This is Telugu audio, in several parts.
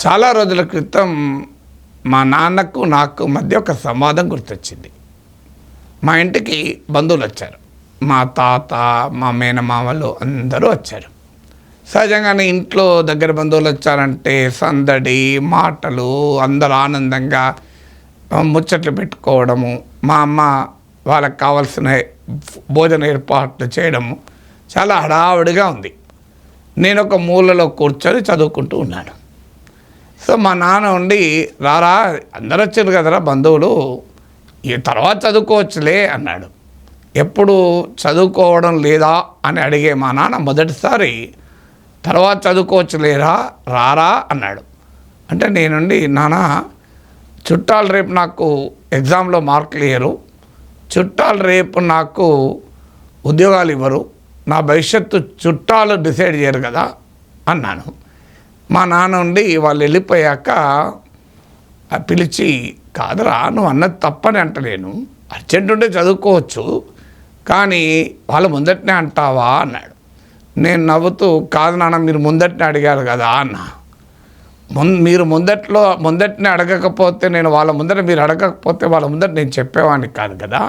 చాలా రోజుల క్రితం మా నాన్నకు నాకు మధ్య ఒక సంవాదం గుర్తొచ్చింది. మా ఇంటికి బంధువులు వచ్చారు. మా తాత, మా మేనమామలు అందరూ వచ్చారు. సహజంగానే ఇంట్లో దగ్గర బంధువులు వచ్చారంటే సందడి, మాటలు, అందరూ ఆనందంగా ముచ్చట్లు పెట్టుకోవడము, మా అమ్మ వాళ్ళకి కావాల్సిన భోజన ఏర్పాట్లు చేయడము చాలా హడావుడిగా ఉంది. నేను ఒక మూలలో కూర్చొని చదువుకుంటూ ఉన్నాను. సో మా నాన్న ఉండి, రారా అందరు వచ్చారు కదరా బంధువులు, ఈ తర్వాత చదువుకోవచ్చులే అన్నాడు. ఎప్పుడు చదువుకోవడం లేదా అని అడిగే మా నాన్న మొదటిసారి తర్వాత చదువుకోవచ్చులేరా రారా అన్నాడు. అంటే నేనుండి, నాన్న చుట్టాలు రేపు నాకు ఎగ్జామ్లో మార్కులు ఇవ్వరు, చుట్టాలు రేపు నాకు ఉద్యోగాలు ఇవ్వరు, నా భవిష్యత్తు చుట్టాలు డిసైడ్ చేయరు కదా అన్నాను. మా నాన్న ఉండి వాళ్ళు వెళ్ళిపోయాక పిలిచి, కాదురా నువ్వు అన్నది తప్పని అంటలేను, అర్జెంట్ ఉంటే చదువుకోవచ్చు, కానీ వాళ్ళు ముందటనే అంటావా అన్నాడు. నేను నవ్వుతూ, కాదు నాన్న మీరు ముందటనే అడిగారు కదా అన్నా. మీరు ముందటనే అడగకపోతే నేను వాళ్ళ ముందట, మీరు అడగకపోతే వాళ్ళ ముందట నేను చెప్పేవాడిని కాదు కదా,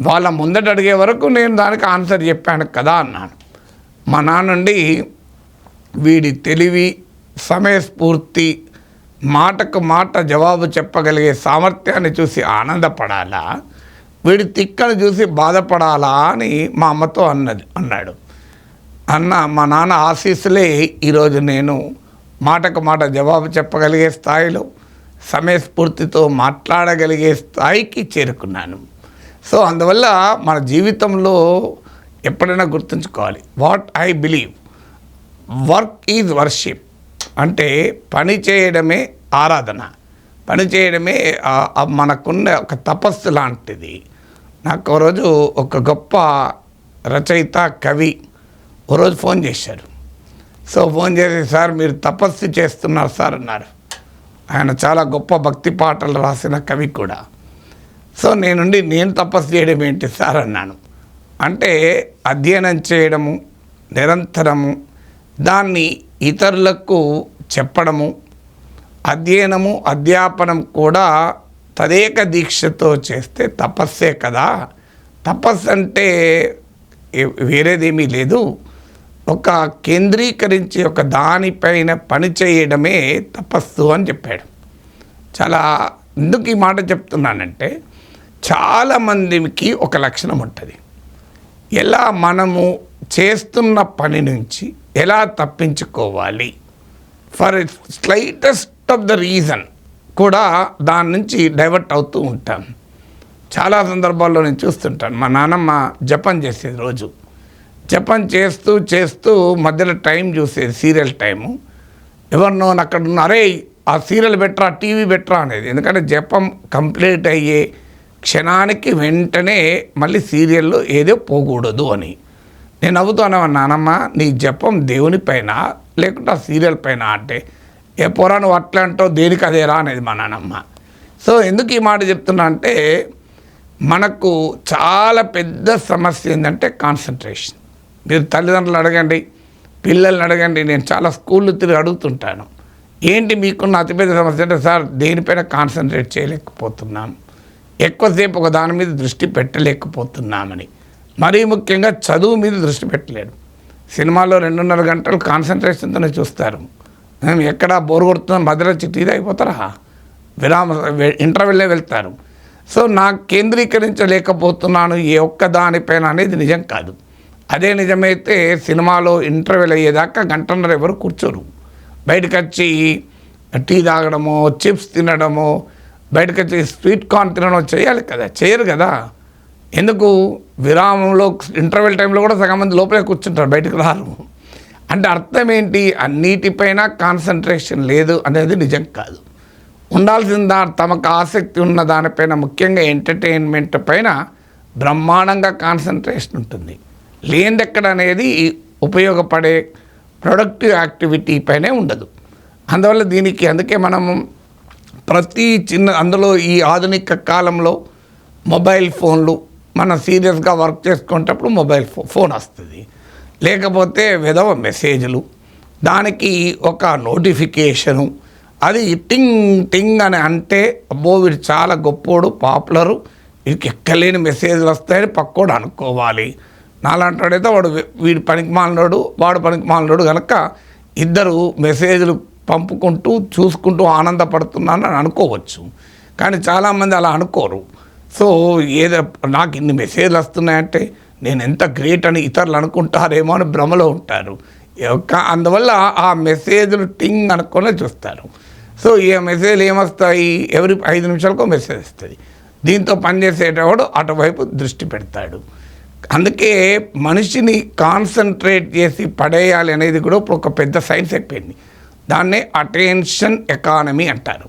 వాళ్ళ ముందట అడిగే వరకు నేను దానికి ఆన్సర్ చెప్పాను కదా అన్నాను. మా నాన్నండి వీడి తెలివి, సమయస్ఫూర్తి, మాటకు మాట జవాబు చెప్పగలిగే సామర్థ్యాన్ని చూసి ఆనందపడాలా, వీడి తిక్కను చూసి బాధపడాలా అని మా అమ్మతో అన్నాడు. మా నాన్న ఆశీస్సులే ఈరోజు నేను మాటకు మాట జవాబు చెప్పగలిగే స్థాయిలో, సమయస్ఫూర్తితో మాట్లాడగలిగే స్థాయికి చేరుకున్నాను. సో అందువల్ల మన జీవితంలో ఎప్పుడైనా గుర్తుంచుకోవాలి, what I believe, work is worship. అంటే పని చేయడమే ఆరాధన, పని చేయడమే మనకున్న ఒక తపస్సు లాంటిది. నాకు రోజు ఒక గొప్ప రచయిత, కవి రోజు ఫోన్ చేశారు. సో ఫోన్ చేసి, సార్ మీరు తపస్సు చేస్తున్నారు సార్ అన్నారు. ఆయన చాలా గొప్ప భక్తి పాటలు రాసిన కవి కూడా. సో నేను తపస్సు చేయడం ఏంటి సార్ అన్నాను. అంటే అధ్యయనం చేయడము, నిరంతరము దాన్ని ఇతరులకు చెప్పడము, అధ్యయనము అధ్యాపనం కూడా తదేక దీక్షతో చేస్తే తపస్సే కదా. తపస్సు అంటే వేరేదేమీ లేదు, ఒక కేంద్రీకరించి ఒక దానిపైన పని చేయడమే తపస్సు అని చెప్పాడు. చాలా ఎందుకు ఈ మాట చెప్తున్నానంటే, చాలామందికి ఒక లక్షణం ఉంటుంది, ఎలా మనము చేస్తున్న పని నుంచి ఎలా తప్పించుకోవాలి, for slightest of the reason కూడా దాని నుంచి డైవర్ట్ అవుతూ ఉంటాం. చాలా సందర్భాల్లో నేను చూస్తుంటాను. మా నాన్నమ్మ జపం చేసేది, రోజు జపం చేస్తూ చేస్తూ మధ్యలో టైం చూసేది, సీరియల్ టైము. ఎవరినో అక్కడ ఉన్న, అరే ఆ సీరియల్ బెటరా, టీవీ బెటరా అనేది. ఎందుకంటే జపం కంప్లీట్ అయ్యే క్షణానికి వెంటనే మళ్ళీ సీరియల్లో ఏదో పోకూడదు అని. నేను నవ్వుతాను, నానమ్మ నీ జపం దేవుని పైన లేకుంటే ఆ సీరియల్ పైన అంటే, ఏ పోరా నువ్వు అట్లా అంటావు, దేనికి అదేరా అనేది మా నానమ్మ. సో ఎందుకు ఈ మాట చెప్తున్నా అంటే, మనకు చాలా పెద్ద సమస్య ఏంటంటే కాన్సన్ట్రేషన్. మీరు తల్లిదండ్రులు అడగండి, పిల్లల్ని అడగండి, నేను చాలా స్కూళ్ళు తిరిగి అడుగుతుంటాను, ఏంటి మీకున్న అతిపెద్ద సమస్య అంటే, సార్ దేనిపైన కాన్సన్ట్రేట్ చేయలేకపోతున్నాం, ఎక్కువసేపు ఒక దాని మీద దృష్టి పెట్టలేకపోతున్నామని. మరీ ముఖ్యంగా చదువు మీద దృష్టి పెట్టలేడు. సినిమాలో 2.5 గంటలు కాన్సన్ట్రేషన్తోనే చూస్తారు. ఎక్కడ బోర్ కొడుతుందని మధ్యలో టీది అయిపోతారా, ఇంటర్వెల్లే వెళ్తారు. సో నాకు కేంద్రీకరించలేకపోతున్నాను ఏ ఒక్క దానిపైన అనేది నిజం కాదు. అదే నిజమైతే సినిమాలో ఇంటర్వెల్ అయ్యేదాకా 1.5 గంటలు ఎవరు కూర్చోరు. బయటకు వచ్చి టీ తాగడమో, చిప్స్ తినడమో, బయటకు వచ్చి స్వీట్ కార్న్ తినడం చేయాలి కదా, చేయరు కదా. ఎందుకు, విరామంలో ఇంటర్వెల్ టైంలో కూడా సగం మంది లోపలే కూర్చుంటారు, బయటకు రారు. అంటే అర్థం ఏంటి, అన్నిటిపైన కాన్సన్ట్రేషన్ లేదు అనేది నిజం కాదు. ఉండాల్సిన తమకు ఆసక్తి ఉన్న దానిపైన, ముఖ్యంగా ఎంటర్టైన్మెంట్ పైన బ్రహ్మాండంగా కాన్సన్ట్రేషన్ ఉంటుంది. లేనిదెక్కడ అనేది ఉపయోగపడే ప్రొడక్టివ్ యాక్టివిటీ పైనే ఉండదు. అందువల్ల అందుకే మనము ప్రతి అందులో ఈ ఆధునిక కాలంలో మొబైల్ ఫోన్లు, మనం సీరియస్గా వర్క్ చేసుకునేటప్పుడు మొబైల్ ఫోన్ వస్తుంది, లేకపోతే విధవ మెసేజ్లు, దానికి ఒక నోటిఫికేషను, అది టింగ్ టింగ్ అని అంటే అబ్బో వీడు చాలా గొప్పోడు, పాపులరు, వీడికి ఎక్కలేని మెసేజ్లు వస్తాయని పక్కోడు అనుకోవాలి. నాలంటాడైతే వీడు పనికి మాలినోడు, వాడు పనికి మాలినోడు కనుక ఇద్దరు మెసేజ్లు పంపుకుంటూ చూసుకుంటూ ఆనందపడుతున్నానని అనుకోవచ్చు. కానీ చాలామంది అలా అనుకోరు. సో ఏదో నాకు ఇన్ని మెసేజ్లు వస్తున్నాయంటే నేను ఎంత గ్రేట్ అని ఇతరులు అనుకుంటారేమో అని భ్రమలో ఉంటారు. అందువల్ల ఆ మెసేజ్లు టింగ్ అనుకునే చూస్తారు. సో ఈ మెసేజ్లు ఏమొస్తాయి, ఎవరి 5 నిమిషాలకు మెసేజ్ వస్తుంది. దీంతో పనిచేసేటవాడు అటువైపు దృష్టి పెడతాడు. అందుకే మనిషిని కాన్సన్ట్రేట్ చేసి పడేయాలి అనేది కూడా ఇప్పుడు ఒక పెద్ద సైన్స్ అయిపోయింది. దాన్నే అటెన్షన్ ఎకానమీ అంటారు.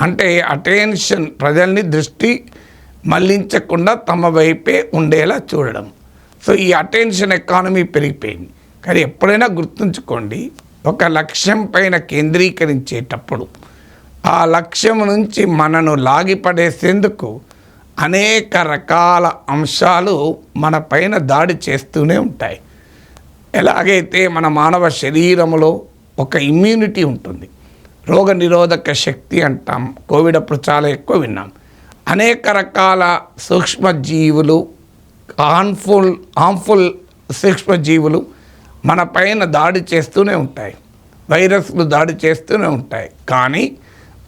అంటే అటెన్షన్, ప్రజల్ని దృష్టి మళ్లించకుండా తమ వైపే ఉండేలా చూడడం. సో ఈ అటెన్షన్ ఎకానమీ పెరిగిపోయింది. కానీ ఎప్పుడైనా గుర్తుంచుకోండి, ఒక లక్ష్యం పైన కేంద్రీకరించేటప్పుడు ఆ లక్ష్యం నుంచి మనను లాగిపడేసేందుకు అనేక రకాల అంశాలు మన పైన దాడి చేస్తూనే ఉంటాయి. ఎలాగైతే మన మానవ శరీరంలో ఒక ఇమ్యూనిటీ ఉంటుంది, రోగ నిరోధక శక్తి అంటాం. కోవిడ్ అప్పుడు చాలా ఎక్కువ విన్నాం. అనేక రకాల సూక్ష్మజీవులు, హార్మ్ఫుల్ సూక్ష్మజీవులు మన పైన దాడి చేస్తూనే ఉంటాయి, వైరస్లు దాడి చేస్తూనే ఉంటాయి. కానీ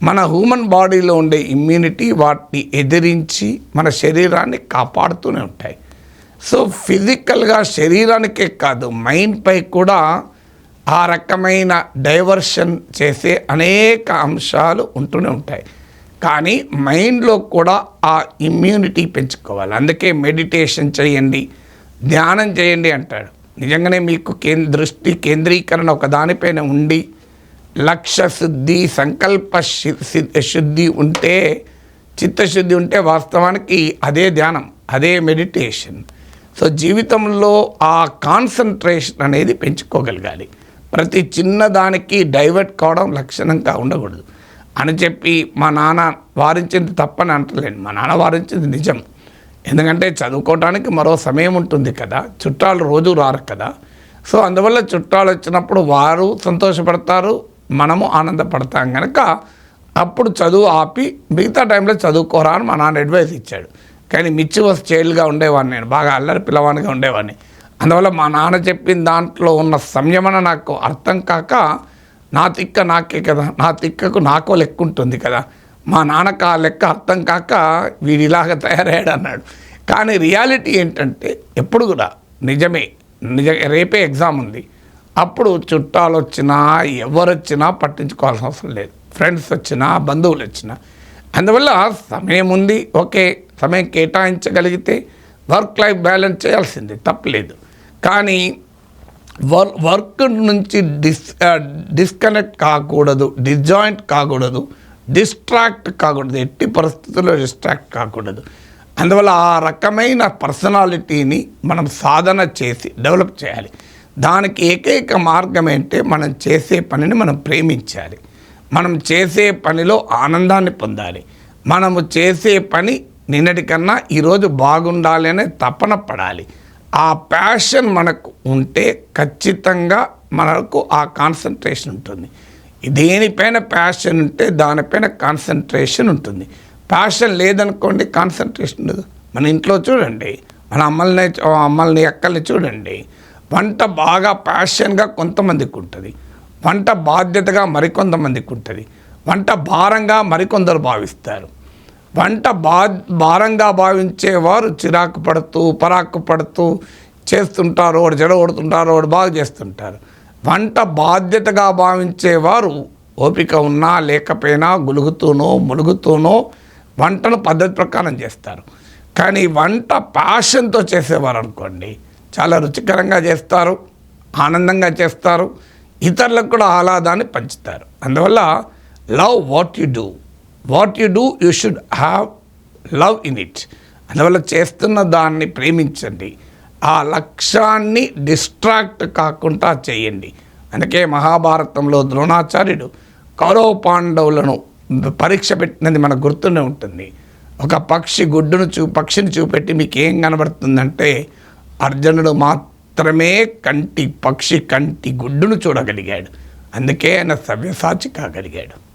మన హ్యూమన్ బాడీలో ఉండే ఇమ్యూనిటీ వాటిని ఎదిరించి మన శరీరాన్ని కాపాడుతూనే ఉంటాయి. సో ఫిజికల్గా శరీరానికే కాదు, మైండ్పై కూడా ఆ రకమైన డైవర్షన్ చేసే అనేక అంశాలు ఉంటూనే ఉంటాయి. కానీ మైండ్లో కూడా ఆ ఇమ్యూనిటీ పెంచుకోవాలి. అందుకే మెడిటేషన్ చేయండి, ధ్యానం చేయండి అంటాడు. నిజంగానే మీకు దృష్టి కేంద్రీకరణ ఒక దానిపైన ఉండి లక్ష్య శుద్ధి, సంకల్ప శుద్ధి ఉంటే, చిత్తశుద్ధి ఉంటే వాస్తవానికి అదే ధ్యానం, అదే మెడిటేషన్. సో జీవితంలో ఆ కాన్సన్ట్రేషన్ అనేది పెంచుకోగలగాలి. ప్రతి చిన్నదానికి డైవర్ట్ కావడం లక్షణంగా ఉండకూడదు అని చెప్పి మా నాన్న వారించింది తప్పని అంటలేను. మా నాన్న వారించింది నిజం. ఎందుకంటే చదువుకోవడానికి మరో సమయం ఉంటుంది కదా, చుట్టాలు రోజు రారు కదా. సో అందువల్ల చుట్టాలు వచ్చినప్పుడు వారు సంతోషపడతారు, మనము ఆనందపడతాం కనుక అప్పుడు చదువు ఆపి మిగతా టైంలో చదువుకోరా అని మా నాన్న అడ్వైస్ ఇచ్చాడు. కానీ మిచ్చివస్ చైల్డ్గా ఉండేవాడిని, నేను బాగా అల్లరి పిల్లవాడిగా ఉండేవాడిని. అందువల్ల మా నాన్న చెప్పిన దాంట్లో ఉన్న సంయమన నాకు అర్థం కాక నా తిక్క నాకే కదా, నా తిక్కకు నాకో లెక్క ఉంటుంది కదా, మా నాన్నకు ఆ లెక్క అర్థం కాక వీడిలాగా తయారయ్యాడు అన్నాడు. కానీ రియాలిటీ ఏంటంటే ఎప్పుడు కూడా నిజమే, రేపే ఎగ్జామ్ ఉంది, అప్పుడు చుట్టాలు వచ్చినా ఎవరు వచ్చినా పట్టించుకోవాల్సిన అవసరం లేదు, ఫ్రెండ్స్ వచ్చినా బంధువులు వచ్చినా. అందువల్ల సమయం ఉంది, ఓకే, సమయం కేటాయించగలిగితే వర్క్ లైఫ్ బ్యాలెన్స్ చేయాల్సిందే, తప్పలేదు. కానీ వర్క్ నుంచి డిస్కనెక్ట్ కాకూడదు, డిస్జాయింట్ కాకూడదు, డిస్ట్రాక్ట్ కాకూడదు, ఎట్టి పరిస్థితుల్లో డిస్ట్రాక్ట్ కాకూడదు. అందువల్ల ఆ రకమైన పర్సనాలిటీని మనం సాధన చేసి డెవలప్ చేయాలి. దానికి ఏకైక మార్గం ఏంటంటే మనం చేసే పనిని మనం ప్రేమించాలి, మనం చేసే పనిలో ఆనందాన్ని పొందాలి, మనము చేసే పని నిన్నటికన్నా ఈరోజు బాగుండాలి అనే తపన పడాలి. ఆ ప్యాషన్ మనకు ఉంటే ఖచ్చితంగా మనకు ఆ కాన్సన్ట్రేషన్ ఉంటుంది. దేనిపైన ప్యాషన్ ఉంటే దానిపైన కాన్సన్ట్రేషన్ ఉంటుంది. ప్యాషన్ లేదనుకోండి, కాన్సన్ట్రేషన్ ఉండదు. మన ఇంట్లో చూడండి, మన అమ్మల్ని అక్కల్ని చూడండి, వంట బాగా ప్యాషన్గా కొంతమందికి ఉంటుంది, వంట బాధ్యతగా మరికొంతమందికి ఉంటుంది, వంట భారంగా మరికొందరు భావిస్తారు. వంట భారంగా భావించేవారు చిరాకు పడుతూ పరాకు పడుతూ చేస్తుంటారు, వాడు జడ కొడుతుంటారు, వాడు బాగా చేస్తుంటారు. వంట బాధ్యతగా భావించేవారు ఓపిక ఉన్నా లేకపోయినా గులుగుతూనో ములుగుతూనో వంటను పద్ధతి ప్రకారం చేస్తారు. కానీ వంట ప్యాషన్తో చేసేవారు అనుకోండి, చాలా రుచికరంగా చేస్తారు, ఆనందంగా చేస్తారు, ఇతరులకు కూడా ఆహ్లాదాన్ని పంచుతారు. అందువల్ల love what you do you should have love in it. అందువల్ల చేస్తున్న దాన్ని ప్రేమించండి, ఆ లక్ష్యాన్ని డిస్ట్రాక్ట్ కాకుండా చేయండి. అందుకే మహాభారతంలో ద్రోణాచార్యుడు కౌరవ పాండవులను పరీక్ష పెట్టినది మనకు గుర్తునే ఉంటుంది. ఒక పక్షిని చూపెట్టి మీకు ఏం కనబడుతుందంటే అర్జునుడు మాత్రమే పక్షి కంటి గుడ్డును చూడగలిగాడు. అందుకే ఆయన సవ్యసాచి కాగలిగాడు.